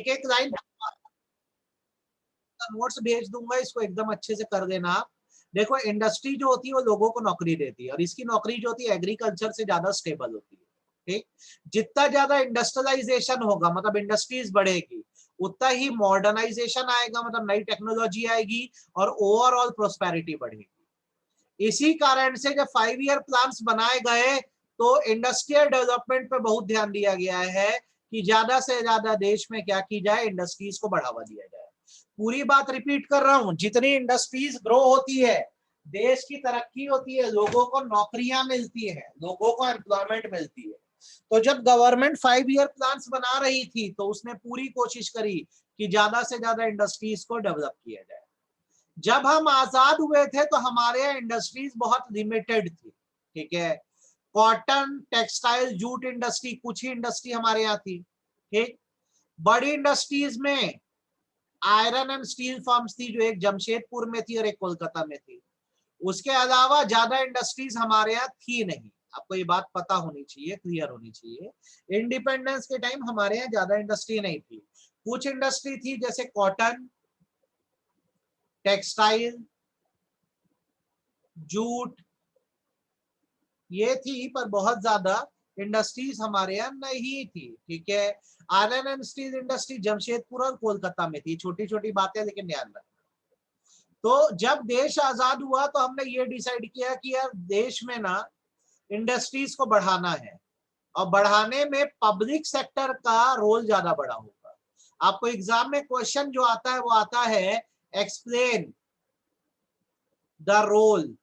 एक line notes भेज दूंगा, इसको एकदम अच्छे से कर देना आप। देखो इंडस्ट्री जो होती है वो लोगों को नौकरी देती है, और इसकी नौकरी जो होती है एग्रीकल्चर से ज्यादा स्टेबल होती है। ठीक, जितना ज्यादा इंडस्ट्रियलाइजेशन होगा मतलब इंडस्ट्रीज बढ़ेगी, उतना ही मॉडर्नाइजेशन आएगा, मतलब नई टेक्नोलॉजी आएगी और ओवरऑल प्रोस्पेरिटी बढ़ेगी। इसी कारण से जब 5 ईयर प्लान्स बनाए गए तो इंडस्ट्रियल डेवलपमेंट पे बहुत ध्यान दिया गया है कि ज्यादा से ज्यादा देश में क्या की जाए, इंडस्ट्रीज को बढ़ावा दिया जाए। पूरी बात रिपीट कर रहा हूं, जितनी इंडस्ट्रीज ग्रो होती है देश की तरक्की होती है, लोगों को नौकरियां मिलती है, लोगों को एम्प्लॉयमेंट मिलती है। तो जब गवर्नमेंट 5 ईयर प्लान्स बना रही थी तो उसने पूरी कोशिश करी कि ज्यादा से ज्यादा इंडस्ट्रीज को डेवलप किया जाए। जब हम आजाद हुए थे तो हमारे यहाँ इंडस्ट्रीज बहुत लिमिटेड थी। ठीक है, कॉटन, टेक्सटाइल, जूट इंडस्ट्री, कुछ ही इंडस्ट्री हमारे यहाँ थी। ठीक, बड़ी इंडस्ट्रीज में आयरन एंड स्टील फर्म्स थी, जो एक जमशेदपुर में थी और एक कोलकाता में थी। उसके अलावा ज्यादा इंडस्ट्रीज हमारे यहाँ थी नहीं। आपको ये बात पता होनी चाहिए, क्लियर होनी चाहिए। इंडिपेंडेंस के टाइम हमारे यहाँ ज्यादा इंडस्ट्री नहीं थी। कुछ इंडस्ट्री थी जैसे कॉटन, टेक्सटाइल, जूट, ये थी, पर बहुत ज्यादा इंडस्ट्रीज हमारे यहाँ नहीं थी। ठीक है, iron and steel industry Jamshedpur और कोलकाता में थी। छोटी छोटी बातें, लेकिन ध्यान रखना। तो जब देश आजाद हुआ तो हमने ये डिसाइड किया कि यार देश में ना इंडस्ट्रीज को बढ़ाना है, और बढ़ाने में पब्लिक सेक्टर का रोल ज्यादा बड़ा होगा। आपको एग्जाम में क्वेश्चन जो आता है वो आता है, explain the role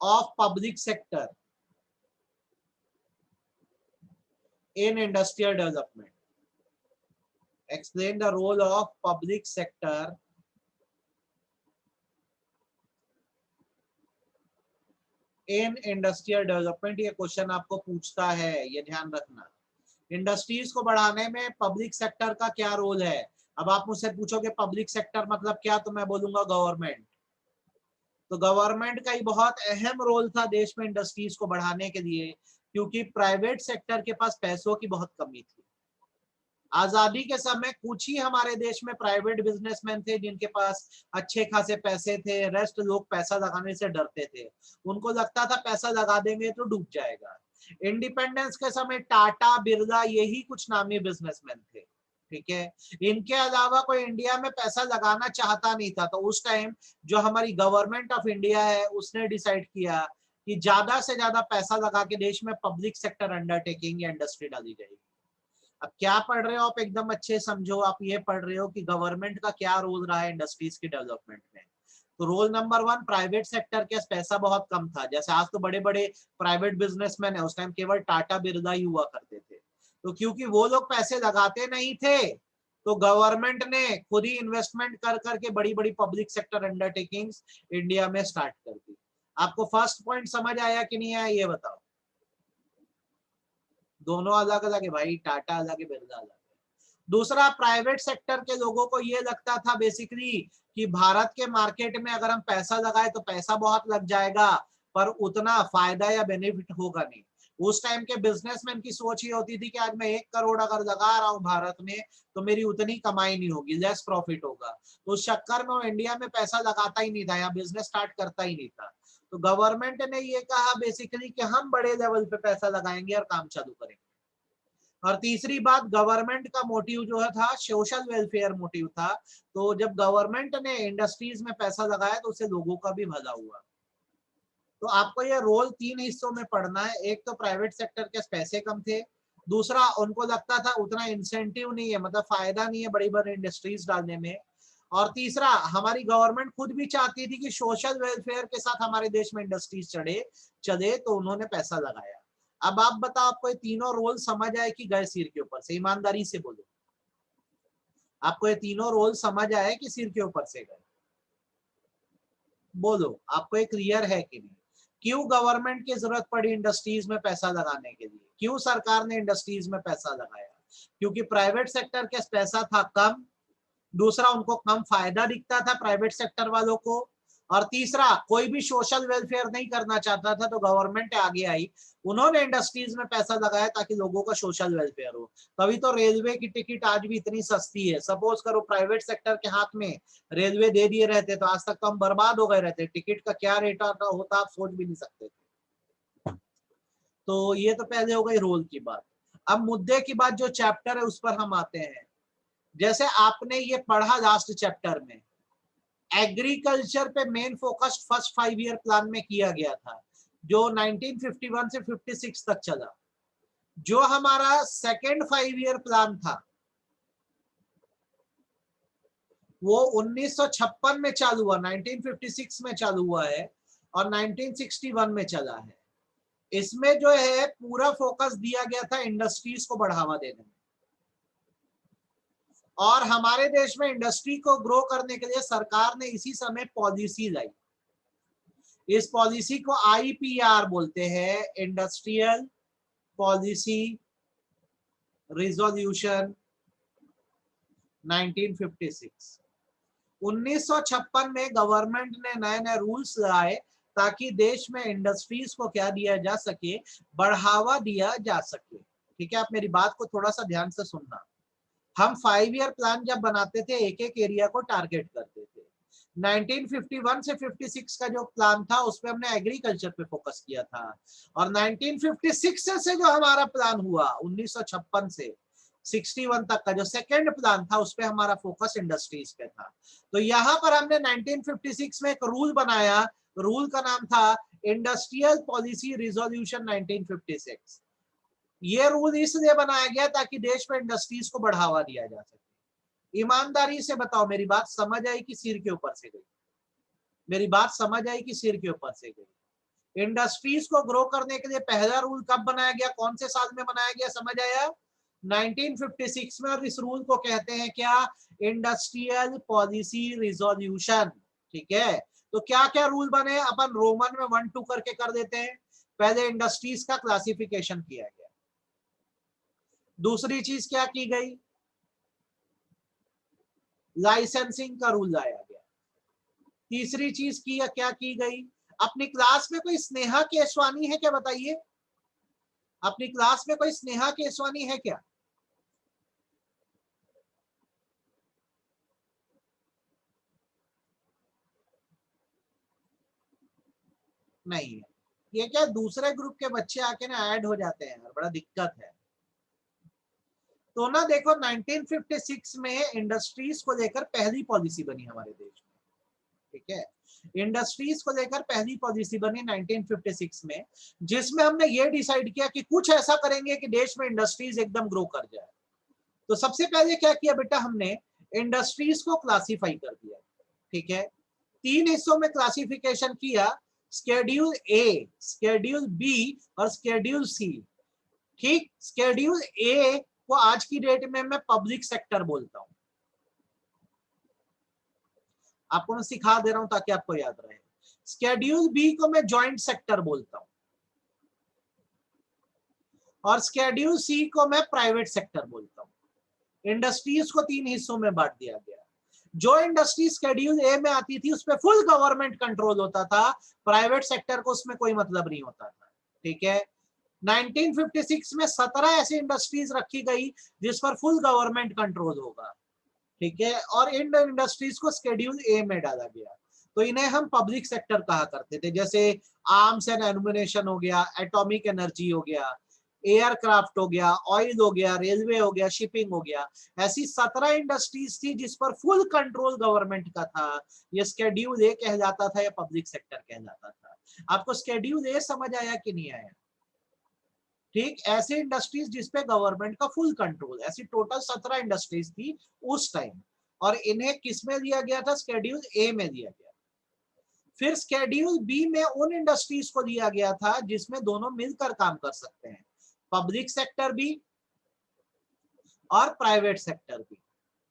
of public sector in industrial development. Explain the role of public sector in industrial development. ये क्वेश्चन आपको पूछता है, ये ध्यान रखना। इंडस्ट्रीज को बढ़ाने में पब्लिक सेक्टर का क्या रोल है। अब आप मुझसे पूछोगे पब्लिक सेक्टर मतलब क्या, तो मैं बोलूंगा गवर्नमेंट। तो गवर्नमेंट का ही बहुत अहम रोल था देश में इंडस्ट्रीज को बढ़ाने के लिए, क्योंकि प्राइवेट सेक्टर के पास पैसों की बहुत कमी थी। आजादी के समय कुछ ही हमारे देश में प्राइवेट बिजनेसमैन थे जिनके पास अच्छे खासे पैसे थे, रेस्ट लोग पैसा लगाने से डरते थे। उनको लगता था पैसा लगा देंगे तो डूब जाएगा। इंडिपेंडेंस के समय टाटा, बिरला, यही कुछ नामी बिजनेसमैन थे। ठीक है, इनके अलावा कोई इंडिया में पैसा लगाना चाहता नहीं था। तो उस टाइम जो हमारी गवर्नमेंट ऑफ इंडिया है उसने डिसाइड किया कि ज्यादा से ज्यादा पैसा लगा के देश में पब्लिक सेक्टर अंडरटेकिंग या इंडस्ट्री डाली जाएगी। अब क्या पढ़ रहे हो आप, एकदम अच्छे समझो। आप ये पढ़ रहे हो कि गवर्नमेंट का क्या रोल रहा है इंडस्ट्रीज की डेवलपमेंट में। तो रोल नंबर 1, प्राइवेट सेक्टर के पैसा बहुत कम था। जैसे आज तो बड़े बड़े प्राइवेट बिजनेसमैन है, उस टाइम केवल टाटा, बिरला ही हुआ करते थे। तो क्योंकि वो लोग पैसे लगाते नहीं थे तो गवर्नमेंट ने खुद ही इन्वेस्टमेंट कर करके बड़ी बड़ी पब्लिक सेक्टर अंडरटेकिंग्स इंडिया में स्टार्ट कर दी। आपको फर्स्ट पॉइंट समझ आया कि नहीं आया, ये बताओ। दोनों अलग अलग है भाई, टाटा अलग है, बिरला अलग है। दूसरा, प्राइवेट सेक्टर के लोगों को ये लगता था बेसिकली कि भारत के मार्केट में अगर हम पैसा लगाए तो पैसा बहुत लग जाएगा, पर उतना फायदा या बेनिफिट होगा नहीं। उस टाइम के बिजनेसमैन की सोच ये होती थी कि आज मैं 1 करोड़ अगर लगा रहा हूं भारत में तो मेरी उतनी कमाई नहीं होगी, लेस प्रॉफिट होगा। तो उस चक्कर में वो इंडिया में पैसा लगाता ही नहीं था, यहाँ बिजनेस स्टार्ट करता ही नहीं था। तो गवर्नमेंट ने ये कहा बेसिकली कि हम बड़े लेवल पे पैसा लगाएंगे और काम चालू करेंगे। और तीसरी बात, गवर्नमेंट का मोटिव जो है था सोशल वेलफेयर मोटिव था। तो जब गवर्नमेंट ने इंडस्ट्रीज में पैसा लगाया तो उससे लोगों का भी भला हुआ। तो आपको ये रोल 3 हिस्सों में पढ़ना है। एक तो प्राइवेट सेक्टर के पैसे कम थे, दूसरा उनको लगता था उतना इंसेंटिव नहीं है, मतलब फायदा नहीं है बड़ी बड़ी इंडस्ट्रीज डालने में, और तीसरा हमारी गवर्नमेंट खुद भी चाहती थी कि सोशल वेलफेयर के साथ हमारे देश में इंडस्ट्रीज चले, तो उन्होंने पैसा लगाया। अब आप बताओ, आपको ये तीनों रोल समझ आए कि गए सिर के ऊपर से? ईमानदारी से बोलो, आपको ये तीनों रोल समझ आए कि सिर के ऊपर से गए? बोलो, आपको ये क्लियर है कि नहीं? क्यों गवर्नमेंट की जरूरत पड़ी इंडस्ट्रीज में पैसा लगाने के लिए? क्यों सरकार ने इंडस्ट्रीज में पैसा लगाया? क्योंकि प्राइवेट सेक्टर के पैसा था कम, दूसरा उनको कम फायदा दिखता था प्राइवेट सेक्टर वालों को, और तीसरा, कोई भी सोशल वेलफेयर नहीं करना चाहता था तो गवर्नमेंट आगे आई, उन्होंने इंडस्ट्रीज में पैसा लगाया ताकि लोगों का सोशल वेलफेयर हो। तभी तो रेलवे की टिकट आज भी इतनी सस्ती है। सपोज करो प्राइवेट सेक्टर के हाथ में रेलवे दे दिए रहते तो आज तक तो हम बर्बाद हो गए रहते। टिकट का क्या रेट होता आप सोच भी नहीं सकते थे। तो ये तो पहले हो गई रोल की बात। अब मुद्दे की बात, जो चैप्टर है उस पर हम आते हैं। जैसे आपने ये पढ़ा लास्ट चैप्टर में, एग्रीकल्चर पे main focus first 5 year plan में किया गया था, जो 1951 से 56 तक चला। जो हमारा सेकेंड 5 ईयर प्लान था वो 1956 में चालू हुआ, 1956 में चालू हुआ है और 1961 में चला है। इसमें जो है पूरा फोकस दिया गया था इंडस्ट्रीज को बढ़ावा देने में, और हमारे देश में इंडस्ट्री को ग्रो करने के लिए सरकार ने इसी समय पॉलिसी लाई। इस पॉलिसी को IPR बोलते हैं, इंडस्ट्रियल पॉलिसी रिजोल्यूशन 1956। 1956 में गवर्नमेंट ने नए नए रूल्स लाए ताकि देश में इंडस्ट्रीज को क्या दिया जा सके, बढ़ावा दिया जा सके। ठीक है, आप मेरी बात को थोड़ा सा ध्यान से सुनना। हम 5 ईयर प्लान जब बनाते थे एक एक एरिया को टारगेट करते थे। 1951 से 56 का जो प्लान था उसमें हमने एग्रीकल्चर पे फोकस किया था, और 1956 से जो हमारा प्लान हुआ 1956 से 61 तक का जो सेकेंड प्लान था उसपे हमारा फोकस इंडस्ट्रीज पे था। तो यहाँ पर हमने 1956 में एक रूल बनाया, रूल का नाम था इंडस्ट्रियल पॉलिसी रिजोल्यूशन 1956। ये रूल इसलिए बनाया गया ताकि देश में इंडस्ट्रीज को बढ़ावा दिया जा सके। ईमानदारी से बताओ, मेरी बात समझ आई कि सिर के ऊपर से गई? मेरी बात समझ आई कि सिर के ऊपर से गई? इंडस्ट्रीज को ग्रो करने के लिए पहला रूल कब बनाया गया, कौन से साल में बनाया गया, समझ आया? 1956 में। और इस रूल को कहते हैं क्या? Industrial policy resolution. ठीक है, तो क्या क्या रूल बने अपन रोमन में 1 2 करके कर देते हैं। पहले इंडस्ट्रीज का क्लासिफिकेशन किया गया। दूसरी चीज क्या की गई? लाइसेंसिंग का रूल लाया गया। तीसरी चीज की क्या की गई? अपनी क्लास में कोई स्नेहा केसवानी है क्या, बताइए? अपनी क्लास में कोई स्नेहा केसवानी है क्या? नहीं है। ये क्या दूसरे ग्रुप के बच्चे आके ना ऐड हो जाते हैं, बड़ा दिक्कत है। तो ना देखो 1956 में इंडस्ट्रीज को लेकर पहली पॉलिसी बनी हमारे देश में। ठीक है, इंडस्ट्रीज को लेकर पहली पॉलिसी बनी 1956 में, जिसमें हमने ये डिसाइड किया कि कुछ ऐसा करेंगे कि देश में इंडस्ट्रीज एकदम ग्रो कर जाए। तो सबसे पहले क्या किया बेटा, हमने इंडस्ट्रीज को क्लासिफाई कर दिया। ठीक है, 3 हिस्सों में क्लासिफिकेशन किया, स्केड्यूल ए, स्केड्यूल बी और स्केड्यूल सी। ठीक, स्केड्यूल ए को आज की डेट में मैं पब्लिक सेक्टर बोलता हूं। आपको मैं सिखा दे रहा हूं ताकि आपको याद रहे। स्केड्यूल बी को मैं जॉइंट सेक्टर बोलता हूं, और स्केड्यूल सी को मैं प्राइवेट सेक्टर बोलता हूं। इंडस्ट्रीज को 3 हिस्सों में बांट दिया गया। जो इंडस्ट्री शेड्यूल ए में आती थी उस पर फुल गवर्नमेंट कंट्रोल होता था, प्राइवेट सेक्टर को उसमें कोई मतलब नहीं होता था। ठीक है, 1956 में 17 ऐसी इंडस्ट्रीज रखी गई जिस पर फुल गवर्नमेंट कंट्रोल होगा। ठीक है, और इन इंडस्ट्रीज को शेड्यूल ए में डाला गया। तो इन्हें हम पब्लिक सेक्टर कहा करते थे, जैसे आर्म्स एंड एम्युनिशन हो गया, एटॉमिक एनर्जी हो गया, एयरक्राफ्ट हो गया, ऑयल हो गया, रेलवे हो गया, शिपिंग हो गया। ऐसी 17 इंडस्ट्रीज थी जिस पर फुल कंट्रोल गवर्नमेंट का था। ये स्केड्यूल ए कहलाता था या पब्लिक सेक्टर कहलाता था। आपको स्केड्यूल ए समझ आया कि नहीं आया? ठीक, ऐसे इंडस्ट्रीज जिसपे गवर्नमेंट का फुल कंट्रोल, ऐसी टोटल 17 इंडस्ट्रीज थी उस टाइम, और इन्हें किस में दिया गया था? स्केड्यूल ए में दिया गया। फिर स्केड्यूल बी में उन इंडस्ट्रीज को दिया गया था जिसमें दोनों मिलकर काम कर सकते हैं, पब्लिक सेक्टर भी और प्राइवेट सेक्टर भी,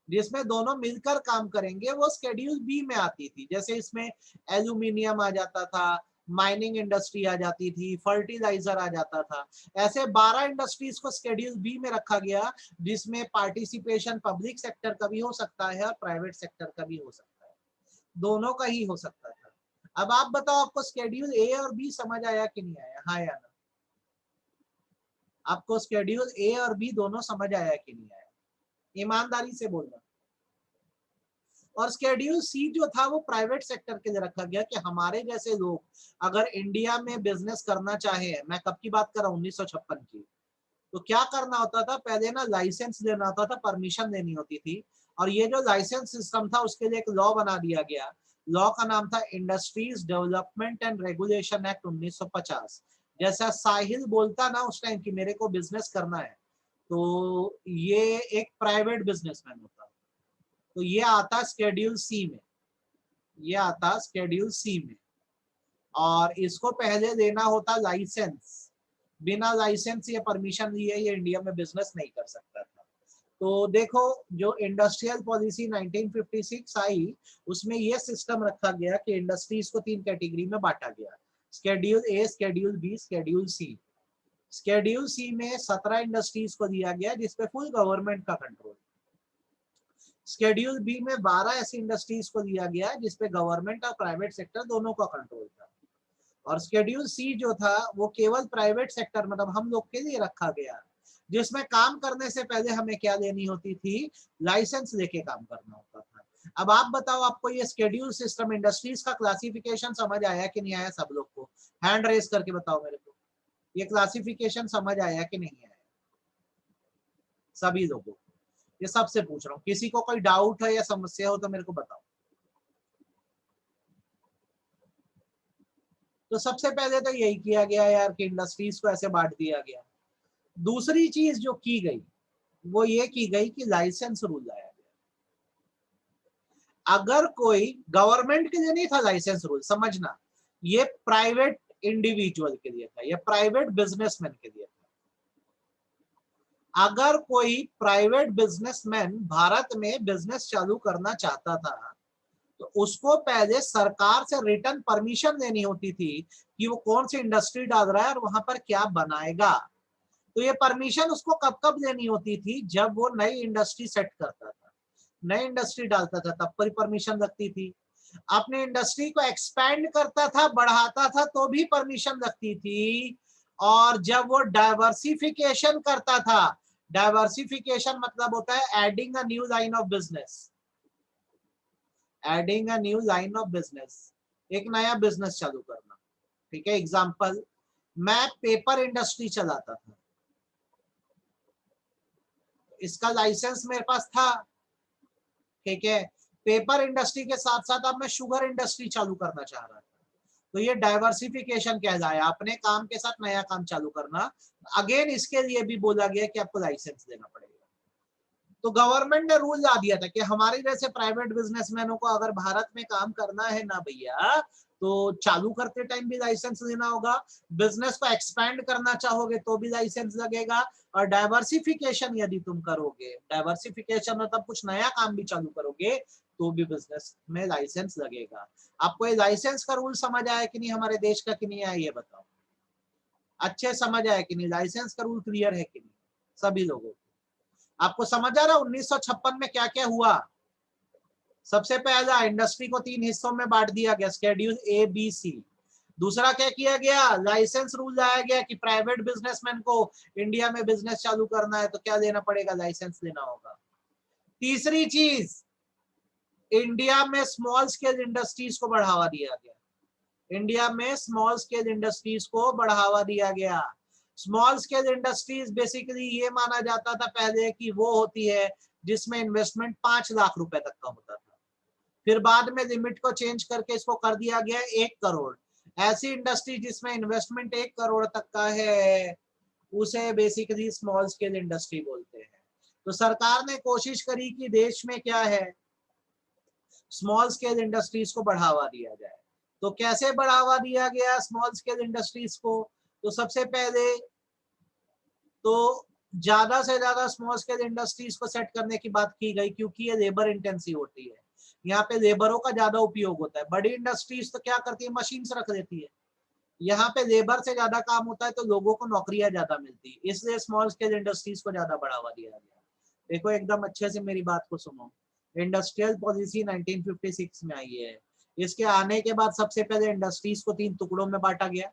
जिसमें दोनों मिलकर काम करेंगे, वो स्केड्यूल बी में आती थी। जैसे इसमें एल्यूमिनियम आ जाता था, माइनिंग इंडस्ट्री आ जाती थी, फर्टिलाइजर आ जाता था। ऐसे 12 इंडस्ट्रीज को स्केड्यूल बी में रखा गया, जिसमें पार्टिसिपेशन पब्लिक सेक्टर का भी हो सकता है और प्राइवेट सेक्टर का भी हो सकता है, दोनों का ही हो सकता था। अब आप बताओ आपको स्केड्यूल ए और बी समझ आया कि नहीं आया, हाँ या ना? आपको स्केड्यूल ए और बी दोनों समझ आया कि नहीं आया, ईमानदारी से बोलना। और स्केड्यूल सी जो था वो प्राइवेट सेक्टर के लिए रखा गया कि हमारे जैसे लोग अगर इंडिया में बिजनेस करना चाहे, मैं कब की बात कर रहा हूँ 1956 की, तो क्या करना होता था, पहले ना लाइसेंस लेना होता था, परमिशन लेनी होती थी। और ये जो लाइसेंस सिस्टम था उसके लिए एक लॉ बना दिया गया। लॉ का नाम था industries development and regulation act 1950। जैसा साहिल बोलता ना उस टाइम कि मेरे को बिजनेस करना है, तो ये एक प्राइवेट बिजनेसमैन होता, तो ये आता स्केड्यूल सी में, ये आता स्केड्यूल सी में। और इसको पहले लेना होता लाइसेंस, बिना लाइसेंस या परमिशन लिए ये इंडिया में बिजनेस नहीं कर सकता था। तो देखो जो इंडस्ट्रियल पॉलिसी 1956 आई उसमें ये सिस्टम रखा गया कि इंडस्ट्रीज को 3 कैटेगरी में बांटा गया, स्केड्यूल ए, स्केड्यूल बी, स्केड्यूल सी। स्केड्यूल सी में 17 इंडस्ट्रीज को दिया गया जिसपे फुल गवर्नमेंट का कंट्रोल। स्केड्यूल बी में 12 ऐसी इंडस्ट्रीज को दिया गया जिसपे गवर्नमेंट और प्राइवेट सेक्टर दोनों का कंट्रोल था। और स्केड्यूल सी जो था वो केवल प्राइवेट सेक्टर मतलब हम लोग के लिए रखा गया, जिसमें काम करने से पहले हमें क्या लेनी होती थी, लाइसेंस लेके काम करना होता था। अब आप बताओ आपको ये स्केड्यूल सिस्टम इंडस्ट्रीज का क्लासिफिकेशन समझ आया कि नहीं आया, सब लोग को हैंड रेस करके बताओ मेरे को, ये क्लासिफिकेशन समझ आया कि नहीं आया सभी लोगों को? ये सबसे पूछ रहा हूँ, किसी को कोई डाउट है या समस्या हो तो मेरे को बताओ। तो सबसे पहले तो यही किया गया यार कि इंडस्ट्रीज को ऐसे बांट दिया गया। दूसरी चीज जो की गई वो ये की गई कि लाइसेंस रूल लाया गया। अगर कोई गवर्नमेंट के लिए नहीं था लाइसेंस रूल, समझना, ये प्राइवेट इंडिविजुअल के लिए था, ये प्राइवेट बिजनेसमैन के लिए था। अगर कोई प्राइवेट बिजनेसमैन भारत में बिजनेस चालू करना चाहता था तो उसको पहले सरकार से रिटर्न परमिशन लेनी होती थी कि वो कौन सी इंडस्ट्री डाल रहा है और वहां पर क्या बनाएगा। तो ये परमिशन उसको कब कब लेनी होती थी, जब वो नई इंडस्ट्री सेट करता था, नई इंडस्ट्री डालता था तब पर परमिशन लगती थी। अपने इंडस्ट्री को एक्सपैंड करता था, बढ़ाता था तो भी परमिशन लगती थी। और जब वो डाइवर्सिफिकेशन करता था, डाइवर्सिफिकेशन मतलब होता है adding a new line of business, adding a new line of business, एक नया बिजनेस चालू करना। ठीक है, एग्जांपल, मैं पेपर इंडस्ट्री चलाता था, इसका लाइसेंस मेरे पास था। ठीक है, पेपर इंडस्ट्री के साथ साथ अब मैं शुगर इंडस्ट्री चालू करना चाह रहा था, तो ये डाइवर्सिफिकेशन कहलाया, अपने काम के साथ नया काम चालू करना। अगेन इसके लिए भी बोला गया कि आपको लाइसेंस देना पड़ेगा। तो गवर्नमेंट ने रूल ला दिया था कि हमारे जैसे प्राइवेट बिजनेसमैनों को अगर भारत में काम करना है ना भैया, तो चालू करते टाइम भी लाइसेंस लेना होगा, बिजनेस को एक्सपैंड करना चाहोगे तो भी लाइसेंस लगेगा, और डाइवर्सिफिकेशन यदि तुम करोगे, डाइवर्सिफिकेशन मतलब कुछ नया काम भी चालू करोगे तो भी बिजनेस में लाइसेंस लगेगा। आपको ये लाइसेंस का रूल समझ आया कि नहीं, हमारे देश का कि नहीं आया, ये बताओ। अच्छे समझ आया कि नहीं, लाइसेंस का रूल क्लियर है कि नहीं सभी लोगों को? आपको समझ आ रहा है 1956 में क्या क्या हुआ? सबसे पहला इंडस्ट्री को 3 हिस्सों में बांट दिया गया, स्केड्यूल ए बी सी। दूसरा क्या किया गया, लाइसेंस रूल लाया गया कि प्राइवेट बिजनेसमैन को इंडिया में बिजनेस चालू करना है तो क्या लेना पड़ेगा, लाइसेंस लेना होगा। तीसरी चीज, इंडिया में स्मॉल स्केल इंडस्ट्रीज को बढ़ावा दिया गया, इंडिया में स्मॉल स्केल इंडस्ट्रीज को बढ़ावा दिया गया। स्मॉल स्केल इंडस्ट्रीज बेसिकली ये माना जाता था पहले कि वो होती है जिसमें इन्वेस्टमेंट 5 लाख रुपए तक का होता था, फिर बाद में लिमिट को चेंज करके इसको कर दिया गया 1 करोड़। ऐसी इंडस्ट्री जिसमें इन्वेस्टमेंट 1 करोड़ तक का है उसे बेसिकली स्मॉल स्केल इंडस्ट्री बोलते हैं। तो सरकार ने कोशिश करी कि देश में क्या है, स्मॉल स्केल इंडस्ट्रीज को बढ़ावा दिया जाए। तो कैसे बढ़ावा दिया गया स्मॉल स्केल इंडस्ट्रीज को, तो सबसे पहले तो ज्यादा से ज्यादा स्मॉल स्केल इंडस्ट्रीज को सेट करने की बात की गई क्योंकि ये लेबर इंटेंसिव होती है, यहाँ पे लेबरों का ज्यादा उपयोग होता है। बड़ी इंडस्ट्रीज तो क्या करती है, मशीन रख देती है, यहाँ पे लेबर से ज्यादा काम होता है तो लोगों को नौकरियां ज्यादा मिलती है, इसलिए स्मॉल स्केल इंडस्ट्रीज को ज्यादा बढ़ावा दिया गया। देखो एकदम अच्छे से मेरी बात को सुनो, इंडस्ट्रियल पॉलिसी 1956 में आई है, इसके आने के बाद सबसे पहले इंडस्ट्रीज को 3 टुकड़ों में बांटा गया,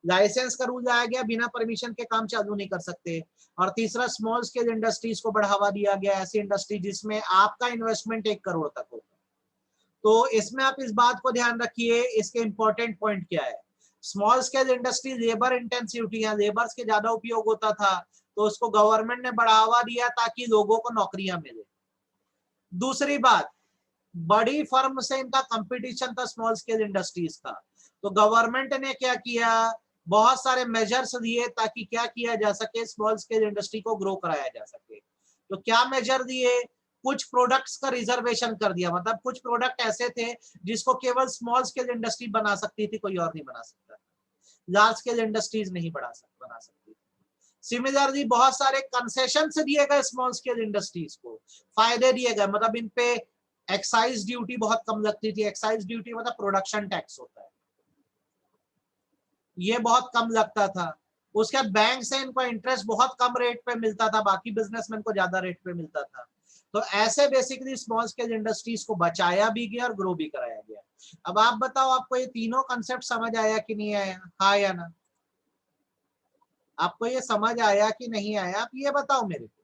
लाइसेंस का रूल आया गया, बिना परमिशन के काम चालू नहीं कर सकते। और तीसरा स्मॉल स्केल इंडस्ट्रीज को बढ़ावा दिया गया, ऐसी इंडस्ट्री जिसमें आपका इन्वेस्टमेंट 1 करोड़ तक होगा। तो इसमें आप इस बात को ध्यान रखिए, इसके इंपॉर्टेंट पॉइंट क्या है। स्मॉल स्केल इंडस्ट्री लेबर इंटेंसिविटी है, लेबर्स के ज्यादा उपयोग होता था, तो उसको गवर्नमेंट ने बढ़ावा दिया ताकि लोगों को नौकरियां मिले। दूसरी बात, बड़ी फर्म से इनका कंपटीशन था स्मॉल स्केल इंडस्ट्रीज का, तो गवर्नमेंट ने क्या किया, बहुत सारे मेजर्स दिए ताकि क्या किया जा सके, स्मॉल स्केल इंडस्ट्री को ग्रो कराया जा सके। तो क्या मेजर दिए, कुछ प्रोडक्ट्स का रिजर्वेशन कर दिया, मतलब कुछ प्रोडक्ट ऐसे थे जिसको केवल स्मॉल स्केल इंडस्ट्री बना सकती थी, कोई और नहीं बना सकता, लार्ज स्केल इंडस्ट्रीज नहीं बना सकती। सिमिलरली बहुत सारे कंसेशन दिए गए स्मॉल स्केल इंडस्ट्रीज को, फायदे दिए गए, मतलब इन पे एक्साइज ड्यूटी बहुत कम लगती थी। एक्साइज ड्यूटी मतलब प्रोडक्शन टैक्स होता है, ये बहुत कम लगता था। उसके बाद बैंक से इनको इंटरेस्ट बहुत कम रेट पे मिलता था, बाकी बिजनेसमैन को ज्यादा रेट पे मिलता था। तो ऐसे बेसिकली स्मॉल स्केल इंडस्ट्रीज को बचाया भी गया और ग्रो भी कराया गया। अब आप बताओ, आपको ये तीनों कंसेप्ट समझ आया कि नहीं आया, हाँ या ना? आपको ये समझ आया कि नहीं आया, आप ये बताओ मेरे को,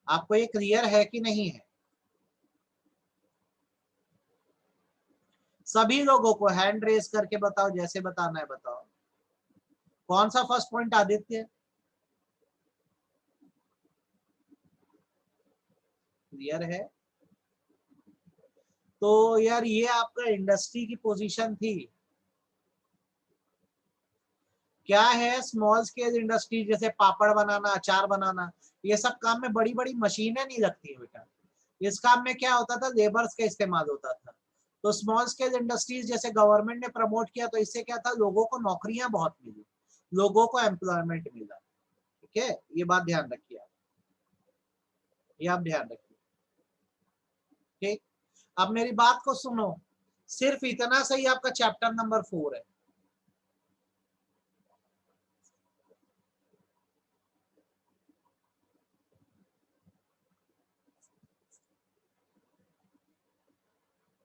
आपको ये क्लियर है कि नहीं है? सभी लोगों को हैंड रेस करके बताओ, जैसे बताना है बताओ। कौन सा फर्स्ट पॉइंट आदित्य? क्लियर है? तो यार ये आपका इंडस्ट्री की पोजीशन थी। क्या है, स्मॉल स्केल इंडस्ट्री जैसे पापड़ बनाना, अचार बनाना, ये सब काम में बड़ी बड़ी मशीनें नहीं लगती है बेटा। इस काम में क्या होता था, लेबर्स का इस्तेमाल होता था। तो स्मॉल स्केल इंडस्ट्रीज जैसे गवर्नमेंट ने प्रमोट किया, तो इससे क्या था, लोगों को नौकरियां बहुत मिली, लोगों को एम्प्लॉयमेंट मिला। ठीक है, ये बात ध्यान रखिए आप, ये आप ध्यान रखिए। ठीक, अब मेरी बात को सुनो, सिर्फ इतना सही आपका चैप्टर नंबर 4 है।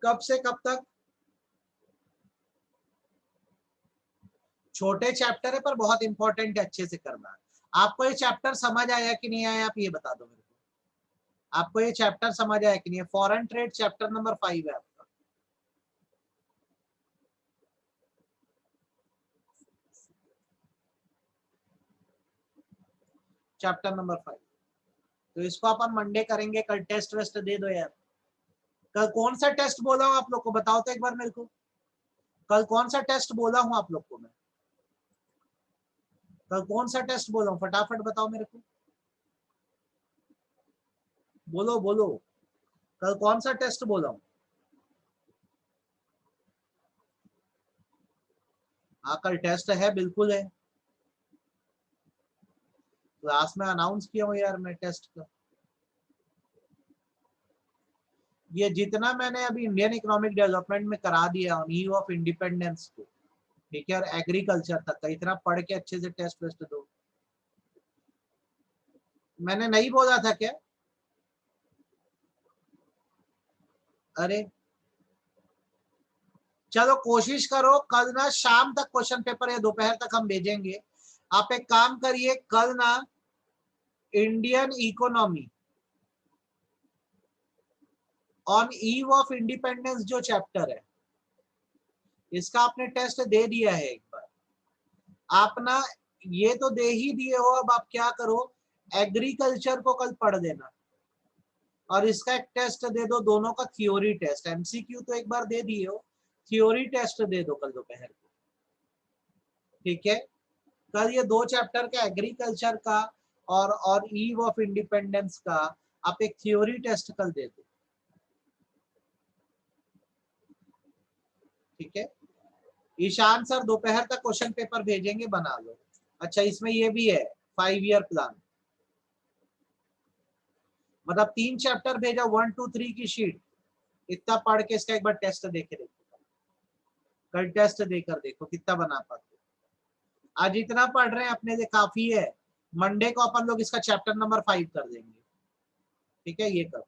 कब से कब तक? छोटे चैप्टर है पर बहुत इंपॉर्टेंट है, अच्छे से करना। आपको ये चैप्टर समझ आया कि नहीं आया, आप ये बता दो मेरे को। आपको ये चैप्टर समझ आया कि नहीं? फॉरेन ट्रेड चैप्टर नंबर 5 है आपका। चैप्टर नंबर 5, तो इसको अपन मंडे करेंगे। कल टेस्ट वेस्ट दे दो यार। कल कौन सा टेस्ट बोला हूँ आप लोग को, बताओ तो एक बार मेरे को। कल कौन सा टेस्ट बोला हूँ आप लोग को मैं? कल कौन सा टेस्ट बोला हूँ, फटाफट बताओ मेरे को। बोलो बोलो, कल कौन सा टेस्ट बोला हूँ? हाँ कल टेस्ट है, बिल्कुल है। क्लास में अनाउंस किया हूँ यार मैं टेस्ट का। ये जितना मैंने अभी इंडियन इकोनॉमिक डेवलपमेंट में करा दिया ऑन ईव ऑफ इंडिपेंडेंस को, ठीक है, और एग्रीकल्चर तक का, इतना पढ़ के अच्छे से टेस्ट वेस्ट दो। मैंने नहीं बोला था क्या? अरे चलो कोशिश करो, कल ना शाम तक क्वेश्चन पेपर या दोपहर तक हम भेजेंगे। आप एक काम करिए, कल ना Indian economy on eve of independence जो चैप्टर है, इसका आपने टेस्ट दे दिया है एक बार। आप ना ये तो दे ही दिए हो, अब आप क्या करो, एग्रीकल्चर को कल पढ़ देना और इसका एक टेस्ट दे दो, दोनों का थ्योरी टेस्ट। एमसीक्यू तो एक बार दे दिए हो, थ्योरी टेस्ट दे दो कल दोपहर को। ठीक है, कल ये 2 चैप्टर का, एग्रीकल्चर का और ईव ऑफ इंडिपेंडेंस का, आप एक थ्योरी टेस्ट कल दे दो। ठीक है, ईशान सर दोपहर तक क्वेश्चन पेपर भेजेंगे, बना लो। अच्छा इसमें ये भी है 5 ईयर प्लान, मतलब 3 चैप्टर भेजा, 1 2 3 की शीट, इतना पढ़ के इसका एक बार टेस्ट देके देखो। कल टेस्ट देकर देखो कितना बना पाते। आज इतना पढ़ रहे हैं अपने लिए काफी है। मंडे को अपन लोग इसका चैप्टर नंबर 5 कर देंगे। ठीक है, ये कर